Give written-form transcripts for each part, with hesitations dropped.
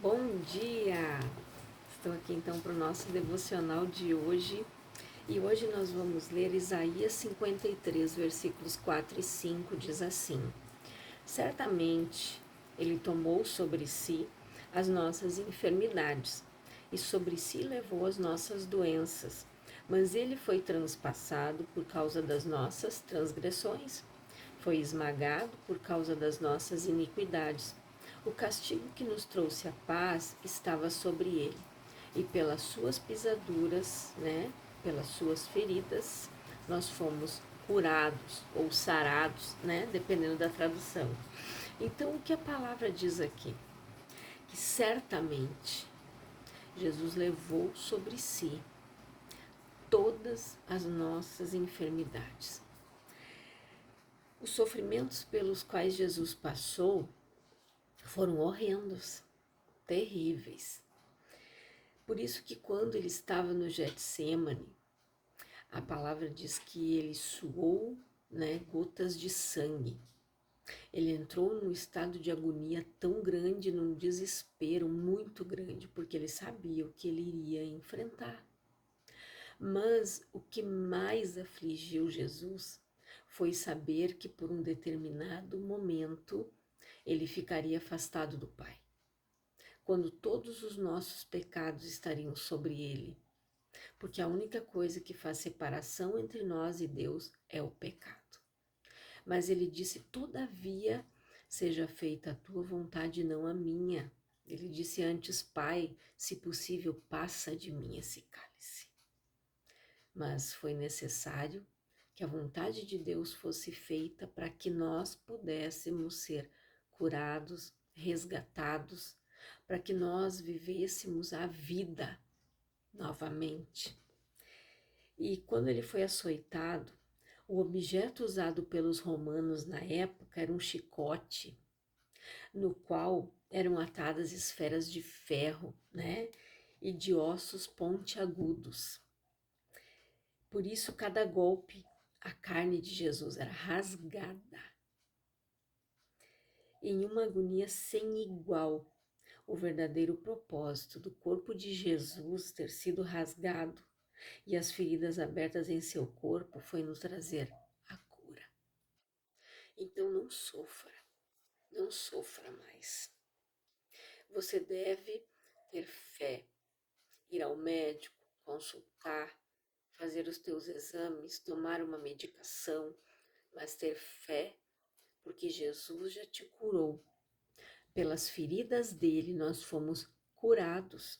Bom dia! Estou aqui então para o nosso devocional de hoje e hoje nós vamos ler Isaías 53, versículos 4 e 5, diz assim: Certamente ele tomou sobre si as nossas enfermidades e sobre si levou as nossas doenças, mas ele foi transpassado por causa das nossas transgressões, foi esmagado por causa das nossas iniquidades. O castigo que nos trouxe a paz estava sobre ele, e pelas suas pisaduras, pelas suas feridas, nós fomos curados ou sarados, dependendo da tradução. Então, o que a palavra diz aqui? Que certamente Jesus levou sobre si todas as nossas enfermidades. Os sofrimentos pelos quais Jesus passou foram horrendos, terríveis. Por isso que quando ele estava no Getsêmani, a palavra diz que ele suou, gotas de sangue. Ele entrou num estado de agonia tão grande, num desespero muito grande, porque ele sabia o que ele iria enfrentar. Mas o que mais afligiu Jesus foi saber que por um determinado momento ele ficaria afastado do Pai, quando todos os nossos pecados estariam sobre ele, porque a única coisa que faz separação entre nós e Deus é o pecado. Mas ele disse: todavia, seja feita a tua vontade e não a minha. Ele disse antes: Pai, se possível, passa de mim esse cálice. Mas foi necessário que a vontade de Deus fosse feita para que nós pudéssemos ser curados, resgatados, para que nós vivêssemos a vida novamente. E quando ele foi açoitado, o objeto usado pelos romanos na época era um chicote, no qual eram atadas esferas de ferro, e de ossos pontiagudos. Por isso, cada golpe, a carne de Jesus era rasgada. Em uma agonia sem igual, o verdadeiro propósito do corpo de Jesus ter sido rasgado e as feridas abertas em seu corpo foi nos trazer a cura. Então não sofra mais. Você deve ter fé, ir ao médico, consultar, fazer os teus exames, tomar uma medicação, mas ter fé, porque Jesus já te curou. Pelas feridas dele nós fomos curados.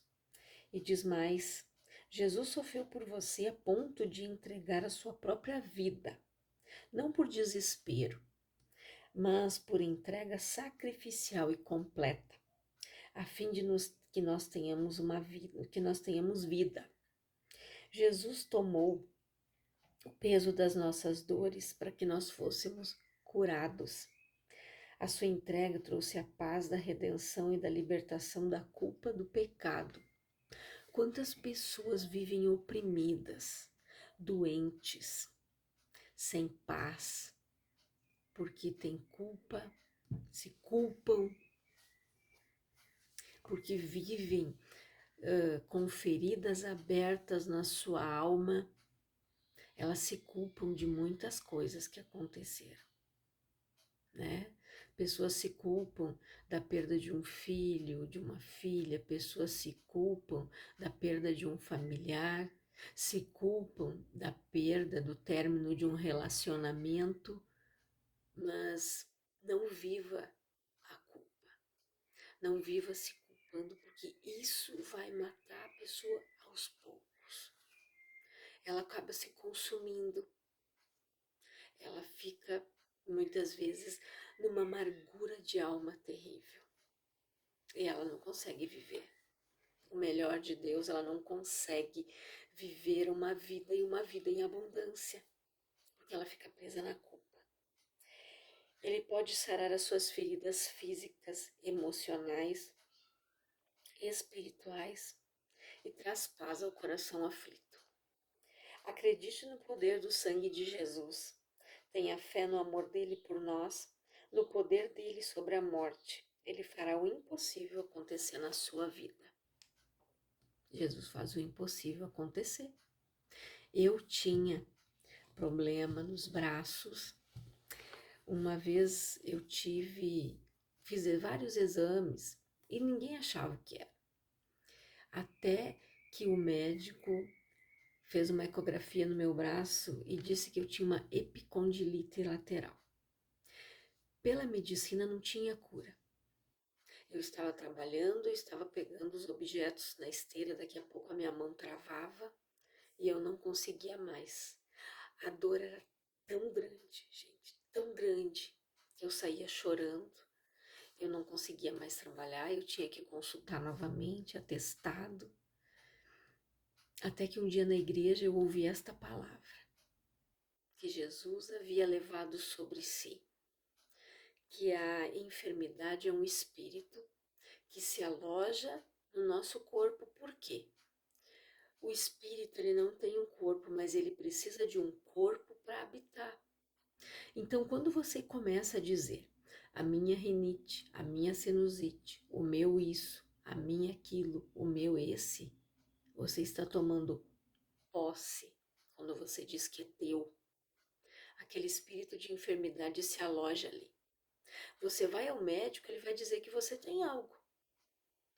E diz mais: Jesus sofreu por você a ponto de entregar a sua própria vida, não por desespero, mas por entrega sacrificial e completa, a fim de que nós tenhamos vida. Jesus tomou o peso das nossas dores para que nós fôssemos curados. A sua entrega trouxe a paz da redenção e da libertação da culpa do pecado. Quantas pessoas vivem oprimidas, doentes, sem paz, porque têm culpa, se culpam, porque vivem com feridas abertas na sua alma. Elas se culpam de muitas coisas que aconteceram, Pessoas se culpam da perda de um filho, de uma filha, pessoas se culpam da perda de um familiar, se culpam da perda, do término de um relacionamento, mas não viva a culpa, não viva se culpando, porque isso vai matar a pessoa aos poucos. Ela acaba se consumindo, ela fica muitas vezes numa amargura de alma terrível. E ela não consegue viver o melhor de Deus, ela não consegue viver uma vida em abundância, porque ela fica presa na culpa. Ele pode sarar as suas feridas físicas, emocionais, espirituais e traz paz ao coração aflito. Acredite no poder do sangue de Jesus. Tenha fé no amor dele por nós, no poder dele sobre a morte Ele fará o impossível acontecer na sua vida. Jesus faz o impossível acontecer. Eu tinha problema nos braços. Uma vez fiz vários exames e ninguém achava o que era. Até que o médico fez uma ecografia no meu braço e disse que eu tinha uma epicondilite lateral. Pela medicina não tinha cura. Eu estava trabalhando, estava pegando os objetos na esteira, daqui a pouco a minha mão travava e eu não conseguia mais. A dor era tão grande, gente, tão grande, que eu saía chorando. Eu não conseguia mais trabalhar, eu tinha que consultar novamente, atestado. Até que um dia na igreja eu ouvi esta palavra, que Jesus havia levado sobre si, que a enfermidade é um espírito que se aloja no nosso corpo. Por quê? O espírito ele não tem um corpo, mas ele precisa de um corpo para habitar. Então, quando você começa a dizer a minha rinite, a minha sinusite, o meu isso, a minha aquilo, o meu esse, você está tomando posse quando você diz que é teu. Aquele espírito de enfermidade se aloja ali. Você vai ao médico, ele vai dizer que você tem algo.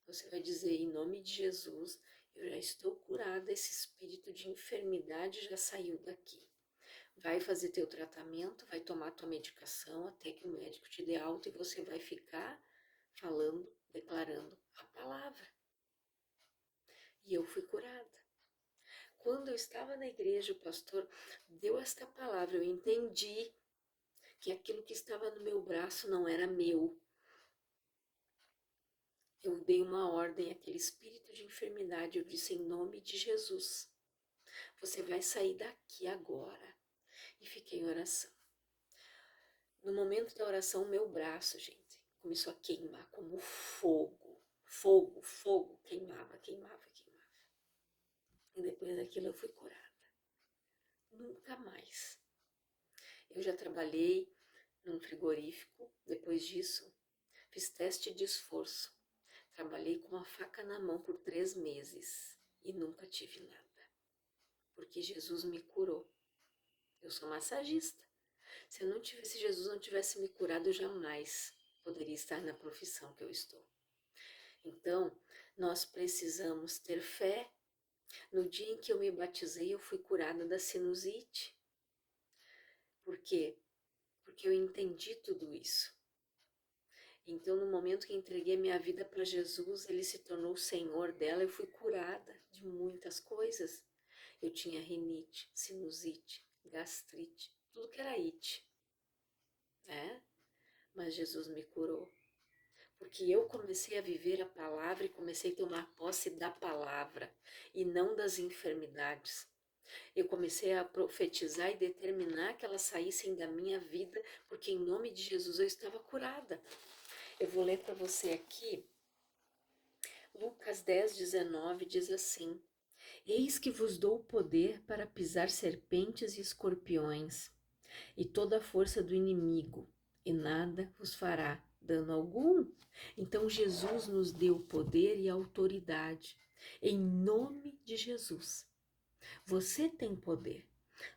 Você vai dizer, em nome de Jesus, eu já estou curada, esse espírito de enfermidade já saiu daqui. Vai fazer teu tratamento, vai tomar tua medicação até que o médico te dê alta e você vai ficar falando, declarando a palavra. E eu fui curada. Quando eu estava na igreja, o pastor deu esta palavra, eu entendi que aquilo que estava no meu braço não era meu. Eu dei uma ordem àquele espírito de enfermidade, eu disse em nome de Jesus, você vai sair daqui agora. E fiquei em oração. No momento da oração, meu braço, gente, começou a queimar como fogo. Fogo, fogo, queimava, queimava, queimava. E depois daquilo eu fui curada. Nunca mais. Eu já trabalhei num frigorífico, depois disso, fiz teste de esforço. Trabalhei com uma faca na mão por 3 meses e nunca tive nada. Porque Jesus me curou. Eu sou massagista. Se Jesus não tivesse me curado, eu jamais poderia estar na profissão que eu estou. Então, nós precisamos ter fé. No dia em que eu me batizei, eu fui curada da sinusite. Por quê? Porque eu entendi tudo isso. Então, no momento que entreguei minha vida para Jesus, Ele se tornou o Senhor dela, eu fui curada de muitas coisas. Eu tinha rinite, sinusite, gastrite, tudo que era it, né? Mas Jesus me curou. Porque eu comecei a viver a palavra e comecei a tomar posse da palavra e não das enfermidades. Eu comecei a profetizar e determinar que elas saíssem da minha vida, porque em nome de Jesus eu estava curada. Eu vou ler para você aqui, Lucas 10:19 diz assim: Eis que vos dou o poder para pisar serpentes e escorpiões, e toda a força do inimigo, e nada vos fará dano algum. Então Jesus nos deu poder e autoridade, em nome de Jesus. Você tem poder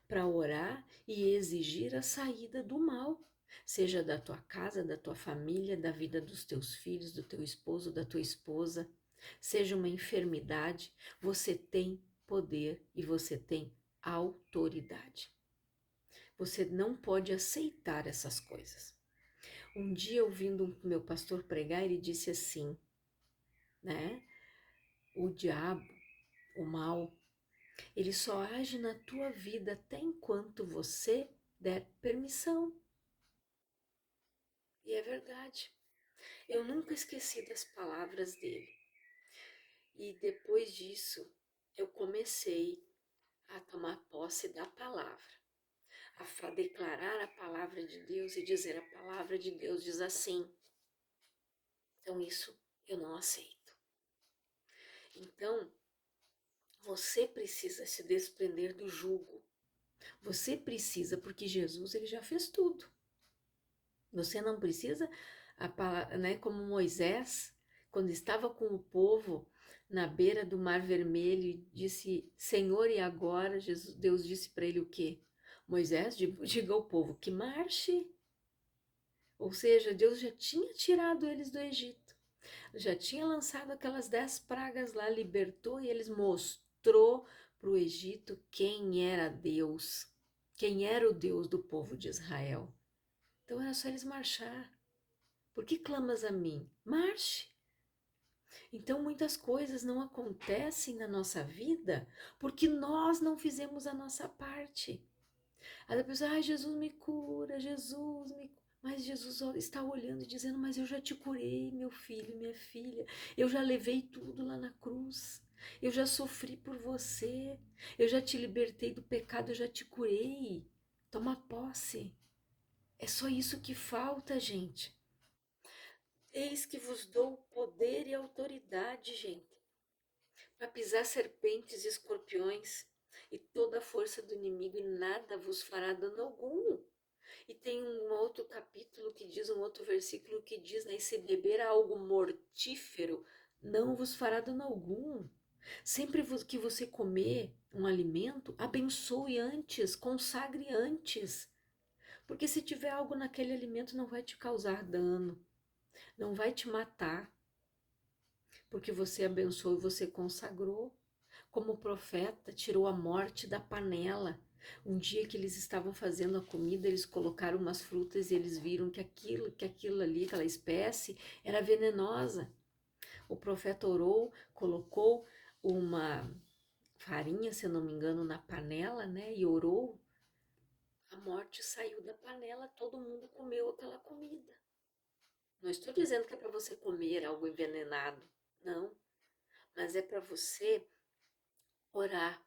para orar e exigir a saída do mal, seja da tua casa, da tua família, da vida dos teus filhos, do teu esposo, da tua esposa, seja uma enfermidade, você tem poder e você tem autoridade. Você não pode aceitar essas coisas. Um dia, ouvindo meu pastor pregar, ele disse assim, né? O diabo, o mal, ele só age na tua vida até enquanto você der permissão. E é verdade. Eu nunca esqueci das palavras dele. E depois disso, eu comecei a tomar posse da palavra, a declarar a palavra de Deus e dizer a palavra de Deus diz assim. Então isso eu não aceito. Então, você precisa se desprender do jugo. Você precisa, porque Jesus ele já fez tudo. Você não precisa né, como Moisés, quando estava com o povo na beira do Mar Vermelho, disse: Senhor, e agora? Deus disse para ele o quê? Moisés, diga ao povo que marche. Ou seja, Deus já tinha tirado eles do Egito, já tinha lançado aquelas 10 pragas lá, libertou e eles mostrou para o Egito quem era Deus, quem era o Deus do povo de Israel. Então era só eles marchar. Por que clamas a mim? Marche. Então muitas coisas não acontecem na nossa vida porque nós não fizemos a nossa parte. Aí a pessoa, ai, Jesus me cura, Jesus me cura. Mas Jesus está olhando e dizendo, mas eu já te curei, meu filho, minha filha. Eu já levei tudo lá na cruz. Eu já sofri por você. Eu já te libertei do pecado, eu já te curei. Toma posse. É só isso que falta, gente. Eis que vos dou poder e autoridade, gente, para pisar serpentes e escorpiões e toda a força do inimigo, e nada vos fará dano algum. E tem um outro capítulo que diz, um outro versículo que diz, né, se beber algo mortífero, não vos fará dano algum. Sempre que você comer um alimento, abençoe antes, consagre antes. Porque se tiver algo naquele alimento, não vai te causar dano, não vai te matar, porque você abençoou e você consagrou. Como o profeta tirou a morte da panela. Um dia que eles estavam fazendo a comida, eles colocaram umas frutas e eles viram que aquilo ali, aquela espécie, era venenosa. O profeta orou, colocou uma farinha, se eu não me engano, na panela, né? E orou. A morte saiu da panela, todo mundo comeu aquela comida. Não estou dizendo que é para você comer algo envenenado, não, mas é para você orar.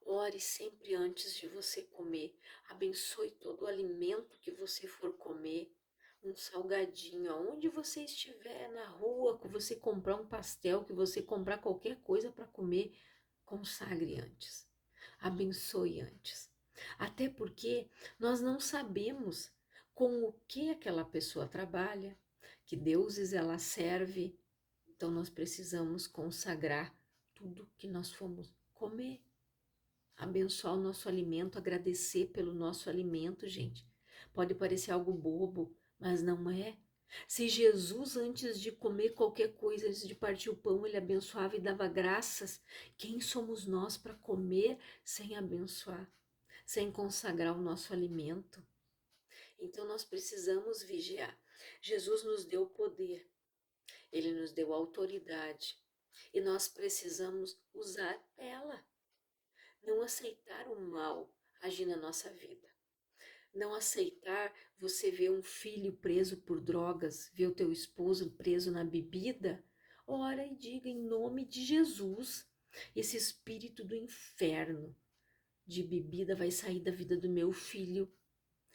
Ore sempre antes de você comer. Abençoe todo o alimento que você for comer. Um salgadinho, aonde você estiver, na rua, que você comprar um pastel, que você comprar qualquer coisa para comer, consagre antes. Abençoe antes. Até porque nós não sabemos com o que aquela pessoa trabalha, que deuses ela serve. Então nós precisamos consagrar tudo que nós fomos comer. Abençoar o nosso alimento, agradecer pelo nosso alimento, gente. Pode parecer algo bobo, mas não é. Se Jesus, antes de comer qualquer coisa, antes de partir o pão, ele abençoava e dava graças, quem somos nós para comer sem abençoar, sem consagrar o nosso alimento? Então nós precisamos vigiar. Jesus nos deu poder, ele nos deu autoridade e nós precisamos usar ela. Não aceitar o mal agir na nossa vida. Não aceitar você ver um filho preso por drogas, ver o teu esposo preso na bebida. Ora e diga em nome de Jesus, esse espírito do inferno de bebida vai sair da vida do meu filho,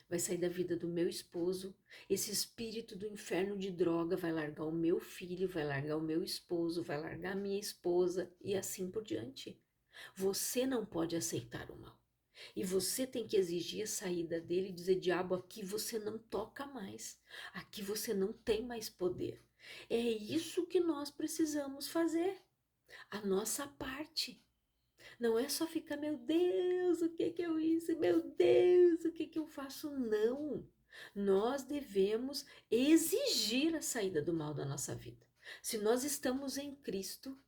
vai sair da vida do meu esposo. Esse espírito do inferno de droga vai largar o meu filho, vai largar o meu esposo, vai largar a minha esposa e assim por diante. Você não pode aceitar o mal. E você tem que exigir a saída dele e dizer, diabo, aqui você não toca mais. Aqui você não tem mais poder. É isso que nós precisamos fazer. A nossa parte. Não é só ficar, meu Deus, o que que eu hice? Meu Deus, o que que eu faço? Não. Nós devemos exigir a saída do mal da nossa vida. Se nós estamos em Cristo,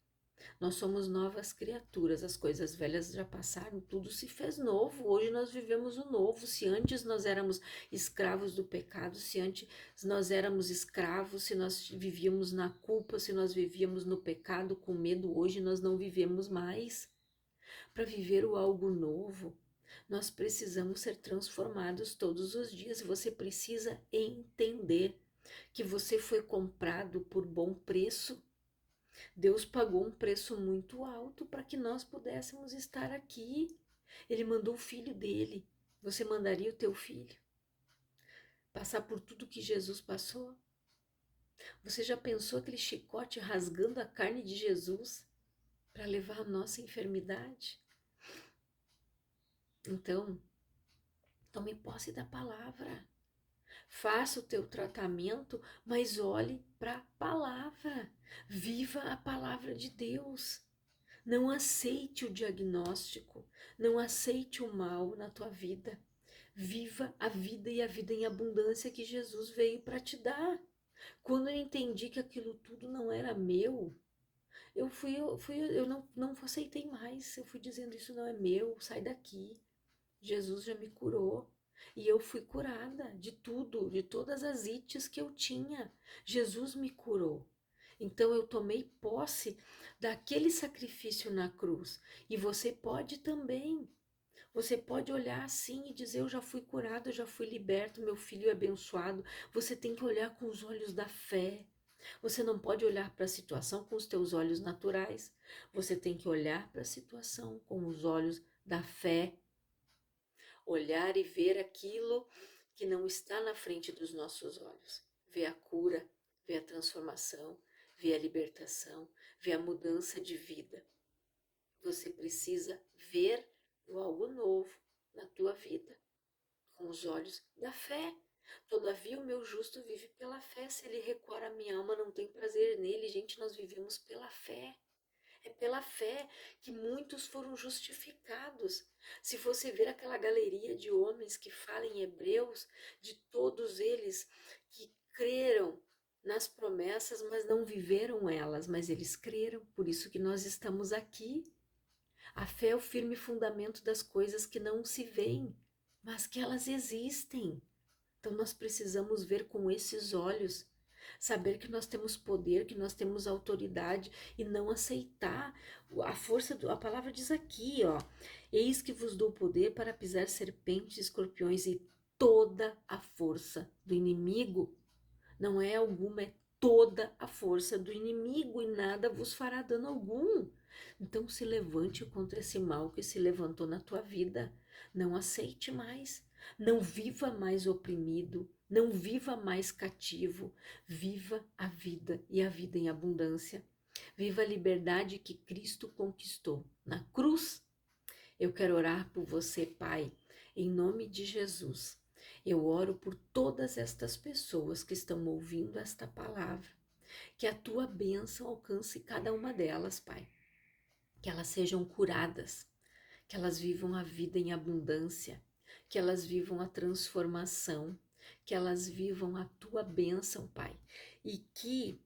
nós somos novas criaturas, as coisas velhas já passaram, tudo se fez novo. Hoje nós vivemos o novo. Se antes nós éramos escravos do pecado, se antes nós éramos escravos, se nós vivíamos na culpa, se nós vivíamos no pecado com medo, hoje nós não vivemos mais. Para viver o algo novo, nós precisamos ser transformados todos os dias. Você precisa entender que você foi comprado por bom preço. Deus pagou um preço muito alto para que nós pudéssemos estar aqui. Ele mandou o filho dele. Você mandaria o teu filho passar por tudo que Jesus passou? Você já pensou aquele chicote rasgando a carne de Jesus para levar a nossa enfermidade? Então, tome posse da palavra. Faça o teu tratamento, mas olhe para a palavra. Viva a palavra de Deus. Não aceite o diagnóstico, não aceite o mal na tua vida. Viva a vida e a vida em abundância que Jesus veio para te dar. Quando eu entendi que aquilo tudo não era meu, eu não aceitei mais. Eu fui dizendo, isso não é meu, sai daqui. Jesus já me curou. E eu fui curada de tudo, de todas as ites que eu tinha. Jesus me curou. Então eu tomei posse daquele sacrifício na cruz. E você pode também. Você pode olhar assim e dizer: eu já fui curado, eu já fui liberto, meu filho é abençoado. Você tem que olhar com os olhos da fé. Você não pode olhar para a situação com os teus olhos naturais. Você tem que olhar para a situação com os olhos da fé. Olhar e ver aquilo que não está na frente dos nossos olhos. Ver a cura, ver a transformação, ver a libertação, ver a mudança de vida. Você precisa ver o algo novo na tua vida, com os olhos da fé. Todavia o meu justo vive pela fé. Se ele recuar, a minha alma não tem prazer nele. Gente, nós vivemos pela fé. É pela fé que muitos foram justificados. Se você ver aquela galeria de homens que fala em Hebreus, de todos eles que creram nas promessas, mas não viveram elas, mas eles creram, por isso que nós estamos aqui. A fé é o firme fundamento das coisas que não se veem, mas que elas existem. Então nós precisamos ver com esses olhos, saber que nós temos poder, que nós temos autoridade e não aceitar a força a palavra diz aqui, ó: eis que vos dou poder para pisar serpentes, escorpiões e toda a força do inimigo. Não é alguma, é toda a força do inimigo e nada vos fará dano algum. Então se levante contra esse mal que se levantou na tua vida. Não aceite mais. Não viva mais oprimido. Não viva mais cativo. Viva a vida e a vida em abundância. Viva a liberdade que Cristo conquistou na cruz. Eu quero orar por você, Pai, em nome de Jesus. Eu oro por todas estas pessoas que estão ouvindo esta palavra. Que a tua bênção alcance cada uma delas, Pai. Que elas sejam curadas, que elas vivam a vida em abundância, que elas vivam a transformação, que elas vivam a tua bênção, Pai. E que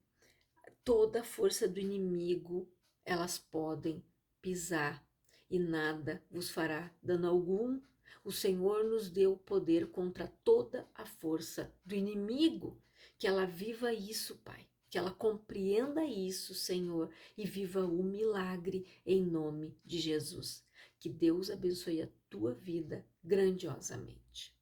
toda a força do inimigo elas podem pisar e nada vos fará dano algum. O Senhor nos deu poder contra toda a força do inimigo. Que ela viva isso, Pai. Que ela compreenda isso, Senhor, e viva o milagre em nome de Jesus. Que Deus abençoe a tua vida grandiosamente.